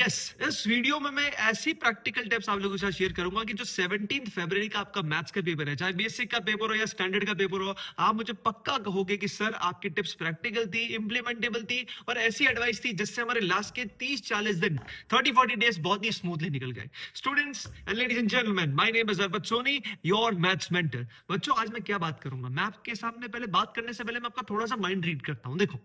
Yes इस video में मैं ऐसी प्रैक्टिकल टिप्स आप लोगों के साथ शेयर करूंगा कि जो 17 फरवरी का आपका मैथ्स का पेपर है, चाहे बेसिक का पेपर हो या स्टैंडर्ड का पेपर हो, आप मुझे पक्का कहोगे कि सर आपकी टिप्स प्रैक्टिकल थी, इंप्लीमेंटेबल थी और ऐसी एडवाइस थी जिससे हमारे लास्ट के 30-40 दिन 30-40 डेज बहुत ही स्मूथली निकल गए। Students and ladies and gentleman, my name is Arbat Soni, your maths mentor. बच्चों आज मैं क्या बात करूंगा, मैं आपके सामने पहले बात करने से पहले मैं आपका थोड़ा सा माइंड रीड करता हूं। देखो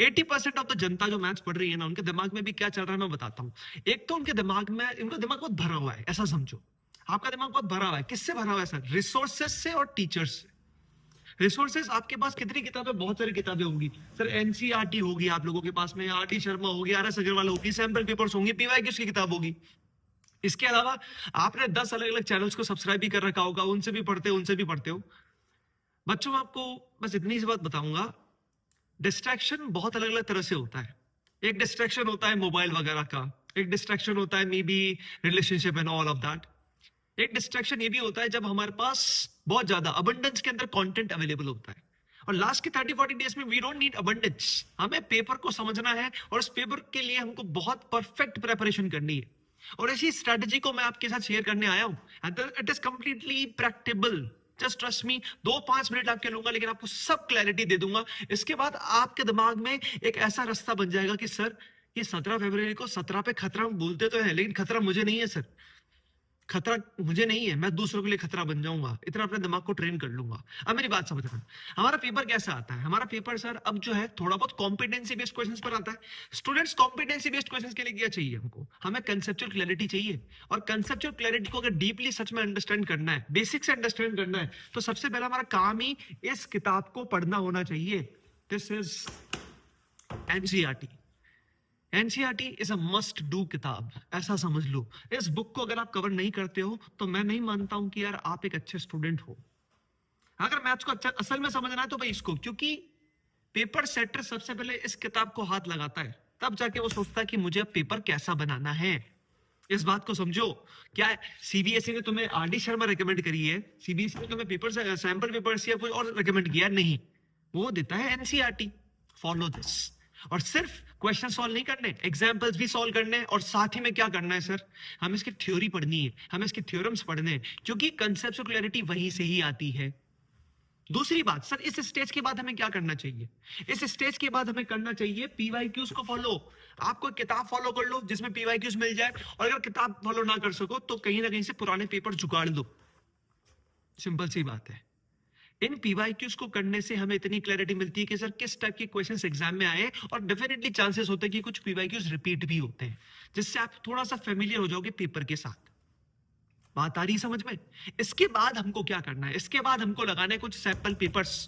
80% ऑफ द जनता जो मैथ्स पढ़ रही है ना, उनके दिमाग में भी क्या चल रहा है मैं बताता हूं। एक तो उनके दिमाग में, इनका दिमाग बहुत भरा हुआ है, ऐसा समझो आपका दिमाग बहुत भरा हुआ है। किससे भरा हुआ है सर? रिसोर्सेज से और टीचर्स से। रिसोर्सेज आपके पास कितनी किताबें? बहुत सारी किताबें होंगी सर। एनसीईआरटी होगी आप लोगों के पास में, आर टी शर्मा होगी, आर एस अग्रवाल होगी, सैंपल पेपर्स होंगे, पीवाईक्यूज की किताब होगी। इसके अलावा आपने 10 अलग अलग चैनल्स को सब्सक्राइब भी कर रखा होगा, उनसे भी पढ़ते हो, उनसे भी पढ़ते हो। बच्चों आपको बस इतनी सी बात बताऊंगा, डिस्ट्रैक्शन बहुत अलग अलग तरह से होता है। एक डिस्ट्रैक्शन होता है मोबाइल वगैरह का, एक डिस्ट्रैक्शन होता है may be relationship and all of that. एक डिस्ट्रैक्शन ये भी होता है जब हमारे पास बहुत ज्यादा अबंडेंस के अंदर कंटेंट अवेलेबल होता है। और लास्ट के 30-40 डेज में वी डोंट नीड अबंडेंस, हमें पेपर को समझना है और उस पेपर के लिए हमको बहुत परफेक्ट प्रिपरेशन करनी है। और इसी स्ट्रेटजी को मैं आपके साथ शेयर करने आया हूं and it is completely practical. Just trust me, 2-5 minute आपके लूंगा लेकिन आपको सब क्लैरिटी दे दूंगा। इसके बाद आपके दिमाग में एक ऐसा रास्ता बन जाएगा कि सर ये 17 फरवरी को 17 पे खतरा बोलते तो है, लेकिन खतरा मुझे नहीं है सर, खतरा मुझे नहीं है, मैं दूसरों के लिए खतरा बन जाऊंगा। इतना अपने दिमाग को ट्रेन कर लूंगा। अब मेरी बात समझना, हमारा पेपर कैसा आता है? हमारा पेपर सर अब जो है थोड़ा बहुत कॉम्पिटेंसी बेस्ड क्वेश्चंस पर आता है। स्टूडेंट्स कॉम्पिटेंसी बेस्ड क्वेश्चंस के लिए क्या चाहिए हमको? हमें कंसेप्चुअल क्लैरिटी चाहिए। और कंसेप्चुअल क्लैरिटी को अगर डीपली सच में अंडरस्टैंड करना है, बेसिक से अंडरस्टैंड करना है, तो सबसे पहला हमारा काम ही इस किताब को पढ़ना होना चाहिए। This is NCERT. NCERT is a must do किताब, ऐसा समझ लो। इस बुक को अगर आप कवर नहीं करते हो तो मैं नहीं मानता हूं कि यार आप एक अच्छे स्टूडेंट हो। अगर मैथ्स को अच्छा असल में समझना है तो भाई इसको, क्योंकि पेपर सेटर सबसे पहले इस किताब को हाथ लगाता है, तब जाके वो सोचता है कि मुझे अब पेपर कैसा बनाना है। इस बात को समझो। क्या सीबीएसई ने तुम्हें आर डी शर्मा रेकमेंड करी है? सीबीएसई ने तुम्हें पेपर सैंपल पेपर्स या कोई और रेकमेंड किया? नहीं, वो देता है एनसीईआरटी। Follow this. और सिर्फ क्वेश्चन सॉल्व नहीं करने, एग्जाम्पल्स भी सॉल्व करने हैं। और साथ ही में क्या करना है सर? हमें इसकी थ्योरी पढ़नी है, हमें इसके थ्योरम्स पढ़ने हैं, क्योंकि कंसेप्चुअल क्लैरिटी वहीं से ही आती है। दूसरी बात सर, इस स्टेज के बाद हमें क्या करना चाहिए? इस स्टेज के बाद हमें करना चाहिए पीवाईक्यूज को फॉलो। आप कोई किताब फॉलो कर लो जिसमें पीवाईक्यूज मिल जाए, और अगर किताब फॉलो ना कर सको तो कहीं ना कहीं से पुराने पेपर जुगाड़ लो। सिंपल सी बात है। इन पीवाईक्यूज को करने से हमें इतनी क्लैरिटी मिलती है कि सर किस टाइप के क्वेश्चंस एग्जाम में आए, और डेफिनेटली चांसेस होते हैं कि कुछ पीवाईक्यूज रिपीट भी होते हैं, जिससे आप थोड़ा सा फेमिलियर हो जाओगे पेपर के साथ। बात आ रही समझ में? इसके बाद हमको क्या करना है? इसके बाद हमको लगाने कुछ सैंपल पेपर्स।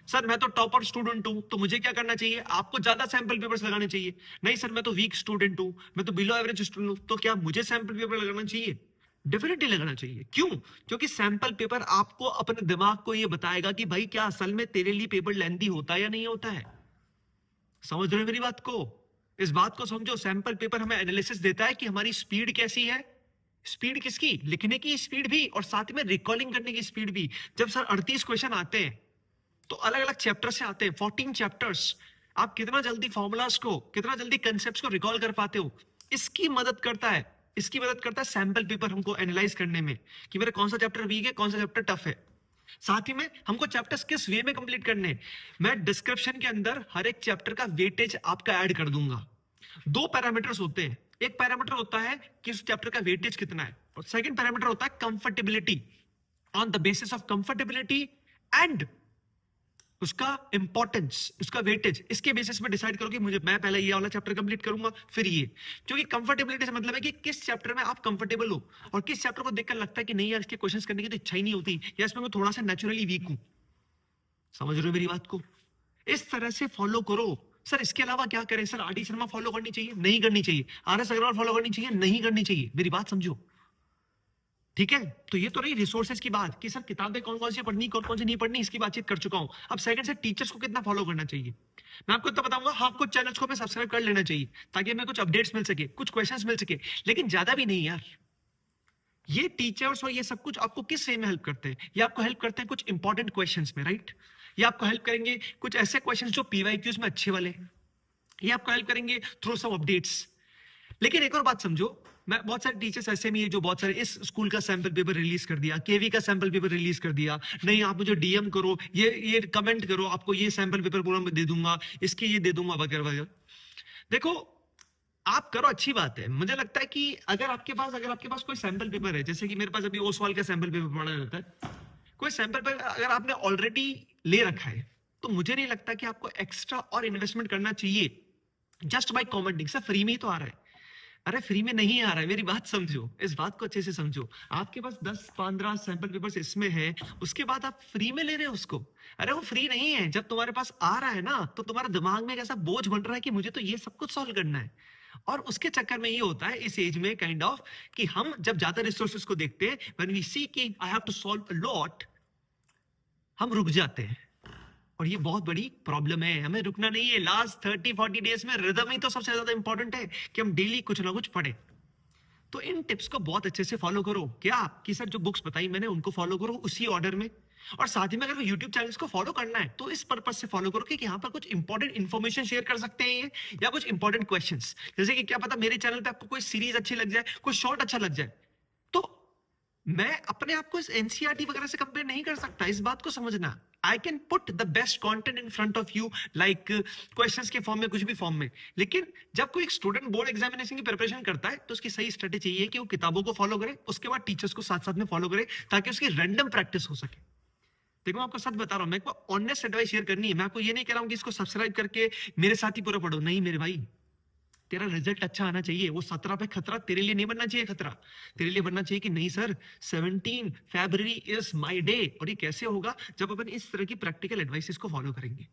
सर मैं तो टॉपर स्टूडेंट हूं, तो मुझे क्या करना चाहिए? आपको ज्यादा सैंपल पेपर्स लगाने चाहिए। नहीं सर मैं तो वीक स्टूडेंट हूं, मैं तो बिलो एवरेज स्टूडेंट हूं, तो क्या मुझे सैंपल पेपर लगाना चाहिए? डेफिनेटली लगाना चाहिए। क्यों? क्योंकि सैंपल पेपर आपको अपने दिमाग को यह बताएगा कि भाई क्या असल में तेरे लिए पेपर लेंथी होता है या नहीं होता है। समझ रहे हो मेरी बात को? इस बात को समझो। सैंपल पेपर हमें एनालिसिस देता है कि हमारी स्पीड कैसी है। स्पीड किसकी? लिखने की स्पीड भी, और साथ में रिकॉलिंग करने की स्पीड भी। जब सर 38 क्वेश्चन आते हैं तो अलग अलग चैप्टर से आते हैं, 14 चैप्टर्स। आप कितना जल्दी फॉर्मूलाज को, कितना जल्दी कंसेप्ट्स को रिकॉल कर पाते हो, इसकी मदद करता है। इसकी मदद करता है सैंपल पेपर हमको एनालाइज करने में कि मेरा कौन सा चैप्टर वीक है, कौन सा चैप्टर टफ है। साथ ही में हमको चैप्टर्स किस वे में कंप्लीट करने हैं। मैं डिस्क्रिप्शन के अंदर हर एक चैप्टर का वेटेज आपका ऐड कर दूंगा। 2 पैरामीटर्स होते हैं। एक पैरामीटर होता है कि उस चैप्टर का वेटेज कितना है, और सेकंड पैरामीटर होता है comfortability. On the basis of comfortability and उसका इंपॉर्टेंस, उसका वेटेज, इसके बेसिस में डिसाइड करो कि मैं पहले ये वाला चैप्टर कंप्लीट करूंगा फिर ये। क्योंकि कंफर्टेबिलिटी से मतलब है कि किस चैप्टर में आप कंफर्टेबल हो, और किस चैप्टर को देखकर लगता है कि नहीं यार इसके क्वेश्चंस करने की तो इच्छा ही नहीं होती, या इसमें मैं थोड़ा सा नेचुरली वीक हूं। समझ रहे हो मेरी बात को? इस तरह से फॉलो करो। सर इसके अलावा क्या करें? Sir R D Sharma follow करनी चाहिए? नहीं करनी चाहिए। आर एस अग्रवाल फॉलो करनी चाहिए? नहीं करनी चाहिए। मेरी बात समझो, ठीक है? तो ये तो रही रिसोर्सेज की बात कि सर किताबें कौन कौन सी पढ़नी, कौन कौन सी नहीं पढ़नी, इसकी बातचीत कर चुका हूं। अब सेकंड से टीचर्स को कितना फॉलो करना चाहिए मैं आपको इतना बताऊंगा। हाँ, कुछ चैनल्स को मैं सब्सक्राइब कर लेना चाहिए ताकि हमें कुछ अपडेट्स मिल सके, कुछ क्वेश्चंस मिल सके, लेकिन ज्यादा भी नहीं यार। ये टीचर्स और ये सब कुछ आपको किस वे में हेल्प करते हैं? ये आपको हेल्प करते हैं कुछ इंपॉर्टेंट क्वेश्चंस में, राइट? ये आपको हेल्प करेंगे कुछ ऐसे क्वेश्चंस जो पीवाईक्यूज में अच्छे वाले हैं। ये आपको हेल्प करेंगे थ्रू सम अपडेट्स। लेकिन एक और बात समझो, मैं बहुत सारे टीचर्स ऐसे भी हैं जो बहुत सारे इस स्कूल का सैंपल पेपर रिलीज कर दिया, केवी का सैंपल पेपर रिलीज कर दिया, नहीं आप मुझे डीएम करो, ये कमेंट करो, आपको ये सैंपल पेपर पूरा मैं दे दूंगा, इसके ये दे दूंगा वगैरह वगैरह। देखो, आप करो, अच्छी बात है। मुझे लगता है कि अगर आपके पास कोई सैंपल पेपर है, जैसे कि मेरे पास अभी ओसवाल का सैंपल पेपर पड़ा रहता है, कोई सैंपल पेपर अगर आपने ऑलरेडी ले रखा है, तो मुझे नहीं लगता कि आपको एक्स्ट्रा और इन्वेस्टमेंट करना चाहिए just by commenting. Sir free में ही तो आ रहा है। अरे फ्री में नहीं आ रहा है, मेरी बात समझो, इस बात को अच्छे से समझो। आपके पास 10-15 सैंपल पेपर्स इसमें है, उसके बाद आप फ्री में ले रहे हो उसको। अरे वो फ्री नहीं है। जब तुम्हारे पास आ रहा है ना, तो तुम्हारे दिमाग में एक ऐसा बोझ बन रहा है कि मुझे तो ये सब कुछ सॉल्व करना है। और उसके चक्कर में ये होता है इस एज में काइंड ऑफ कि हम जब ज्यादा रिसोर्सेज को देखते हैं, व्हेन वी सी कि I have to solve a lot, हम रुक जाते हैं। और ये बहुत बड़ी प्रॉब्लम है। हमें रुकना नहीं है। लास्ट 30-40 डेज में रिदम ही तो सबसे ज्यादा इंपॉर्टेंट है कि हम डेली कुछ ना कुछ पढ़े। तो इन टिप्स को बहुत अच्छे से फॉलो करो। क्या कि सर जो बुक्स बताई मैंने उनको फॉलो करो उसी ऑर्डर में। और साथ ही में अगर यूट्यूब चैनल्स को फॉलो करना है तो इस पर्पस से फॉलो करो कि यहाँ पर कुछ इंपॉर्टेंट इन्फॉर्मेशन शेयर कर सकते हैं ये, या कुछ इंपॉर्टेंट क्वेश्चंस। जैसे कि क्या पता मेरे चैनल पे आपको कोई सीरीज अच्छी लग जाए, कोई शॉर्ट अच्छा लग जाए, तो मैं अपने आप को इस एनसीईआरटी वगैरह से कंपेयर नहीं कर सकता। इस बात को समझना। I can put the best content in front of you, like questions के फॉर्म में, कुछ भी फॉर्म में। लेकिन जब कोई एक स्टूडेंट बोर्ड एग्जामिनेशन की प्रिपरेशन करता है, तो उसकी सही स्ट्रेटेजी ये है कि वो किताबों को फॉलो करे, उसके बाद टीचर्स को साथ साथ में फॉलो करे, ताकि उसकी रैंडम प्रैक्टिस हो सके। देखो मैं आपको सच बता रहा हूं, मैं आपको ऑनेस्ट एडवाइस शेयर करनी है। मैं आपको ये नहीं कह रहा हूं कि इसको सब्सक्राइब करके मेरे साथ ही पूरा पढ़ो। नहीं मेरे भाई, तेरा रिजल्ट अच्छा आना चाहिए। वो 17 पे खतरा तेरे लिए नहीं बनना चाहिए। खतरा तेरे लिए बनना चाहिए कि नहीं sir, 17 February is my day. और ये कैसे होगा? जब अपन इस तरह की प्रैक्टिकल एडवाइसेस को फॉलो करेंगे।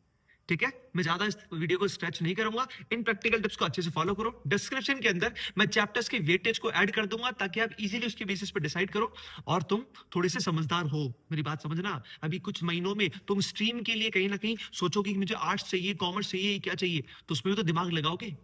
ठीक है, मैं ज्यादा इस वीडियो को स्ट्रेच नहीं करूंगा। इन प्रैक्टिकल टिप्स को अच्छे से फॉलो करो। डिस्क्रिप्शन के अंदर मैं चैप्टर्स के वेटेज को ऐड कर दूंगा, ताकि आप इजीली उसके बेसिस पे डिसाइड करो और तुम थोड़े से समझदार हो। मेरी बात समझना। अभी कुछ महीनों में तुम स्ट्रीम के लिए कहीं ना कहीं सोचोगे कि मुझे आर्ट्स चाहिए, कॉमर्स चाहिए, क्या चाहिए, तो उसमें भी तो दिमाग लगाओगे।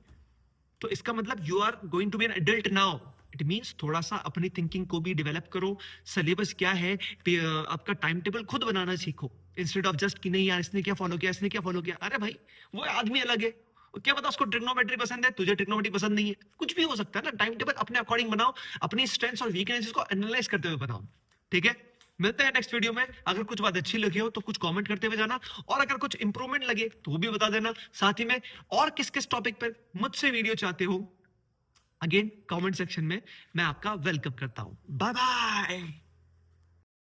तो इसका मतलब you are going to be an adult now. It means थोड़ा सा अपनी थिंकिंग को भी डेवलप करो। सिलेबस क्या है, आपका टाइम टेबल खुद बनाना सीखो, इंस्टेड ऑफ जस्ट कि नहीं यार इसने क्या फॉलो किया, इसने क्या फॉलो किया। अरे भाई, वो आदमी अलग है। क्या पता उसको ट्रिग्नोमेट्री पसंद है, तुझे ट्रिग्नोमेट्री पसंद नहीं है, कुछ भी हो सकता है ना। टाइम टेबल अपने अकॉर्डिंग बनाओ, अपनी स्ट्रेंथ्स और वीकनेसेस को एनालाइज करते हुए बनाओ। ठीक है, मिलते हैं नेक्स्ट वीडियो में। अगर कुछ बात अच्छी लगी हो तो कुछ कमेंट करते हुए जाना, और अगर कुछ इंप्रूवमेंट लगे तो वो भी बता देना। साथ ही में और किस किस टॉपिक पर मुझसे वीडियो चाहते हो, अगेन कमेंट सेक्शन में मैं आपका वेलकम करता हूं। Bye bye.